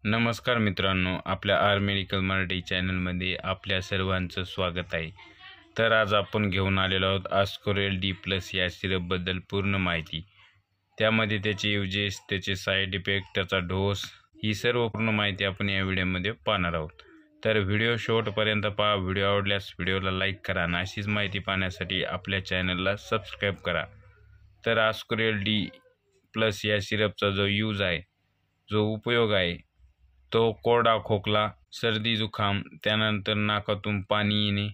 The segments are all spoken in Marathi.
नमस्कार मित्रांनो, आपल्या आर मेडिकल मराठी चॅनलमध्ये आपल्या सर्वांचं स्वागत आहे। तर आज आपण घेऊन आलेलो आहोत अस्कोरेल डी प्लस या सिरपबद्दल पूर्ण माहिती। त्यामध्ये त्याचे युजेस, त्याचे साईड इफेक्ट, त्याचा डोस, ही सर्व पूर्ण माहिती आपण या व्हिडिओमध्ये पाहणार आहोत। तर व्हिडिओ शेवटपर्यंत पहा। व्हिडिओ आवडल्यास व्हिडिओला लाईक करा आणि अशीच माहिती पाहण्यासाठी आपल्या चॅनलला सबस्क्राईब करा। तर अस्कोरेल डी प्लस या सिरपचा जो यूज आहे, जो उपयोग आहे, तो कोरडा खोकला, सर्दी जुखाम, त्यानंतर नाकातून पाणी येणे,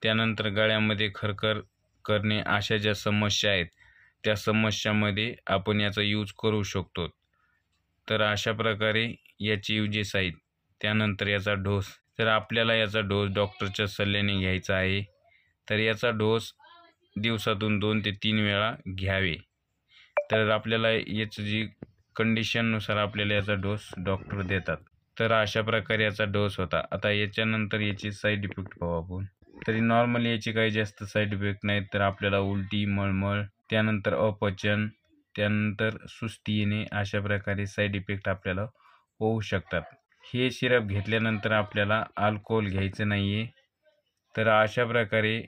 त्यानंतर गळ्यामध्ये खरखर करणे, अशा ज्या समस्या आहेत त्या समस्यामध्ये आपण याचा यूज करू शकतो। तर अशा प्रकारे याचे युजेस आहेत। त्यानंतर याचा डोस, तर आपल्याला याचा डोस डॉक्टरच्या सल्ल्याने घ्यायचा आहे। तर याचा डोस दिवसातून 2 ते 3 वेळा घ्यावे। तर आपल्याला याची जी कंडिशननुसार आपल्याला याचा डोस डॉक्टर देतात। तर अशा प्रकारे याचा डोस होता। आता याच्यानंतर याची साईड इफेक्ट पाहू आपण। तरी नॉर्मली याची काही जास्त साईड इफेक्ट नाहीत। तर आपल्याला उलटी, मळमळ, त्यानंतर अपचन, त्यानंतर सुस्ती येणे, अशा प्रकारे साईड इफेक्ट आपल्याला होऊ शकतात। हे सिरप घेतल्यानंतर आपल्याला अल्कोहोल घ्यायचं नाहीये। तर अशा प्रकारे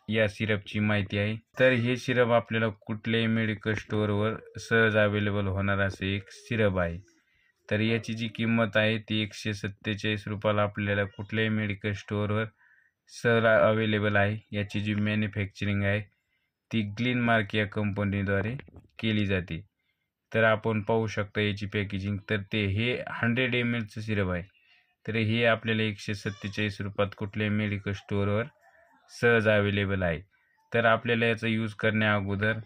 या सिरपची माहिती आहे। तर हे सिरप आपल्याला कुठल्याही मेडिकल स्टोअरवर सहज अवेलेबल होणार असे एक सिरप आहे। तर याची जी किंमत आहे ती 147 रुपयाला आपल्याला कुठल्याही मेडिकल स्टोअरवर सहज अवेलेबल आहे। याची जी मॅन्युफॅक्चरिंग आहे ती ग्लेनमार्क या कंपनीद्वारे केली जाते। तर आपण पाहू शकता याची पॅकेजिंग। तर ते हे 100 ml चं सिरप आहे। तर हे आपल्याला 147 रुपयात कुठल्याही मेडिकल स्टोअरवर सहज अवेलेबल आहे। तर आपल्याला याचा यूज करण्या अगोदर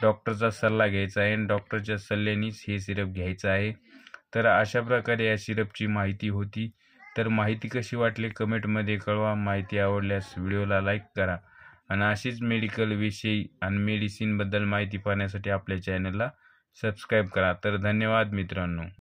डॉक्टरचा सल्ला घ्यायचा आहे आणि डॉक्टरच्या सल्ल्यानेच हे सिरप घ्यायचं आहे। तर अशा प्रकारे या सिरपची माहिती होती। तर माहिती कशी वाटली कमेंटमध्ये कळवा। माहिती आवडल्यास व्हिडिओला लाईक करा आणि अशीच मेडिकल विषयी आणि मेडिसिनबद्दल माहिती पाहण्यासाठी आपल्या चॅनलला सबस्क्राईब करा। तर धन्यवाद मित्रांनो।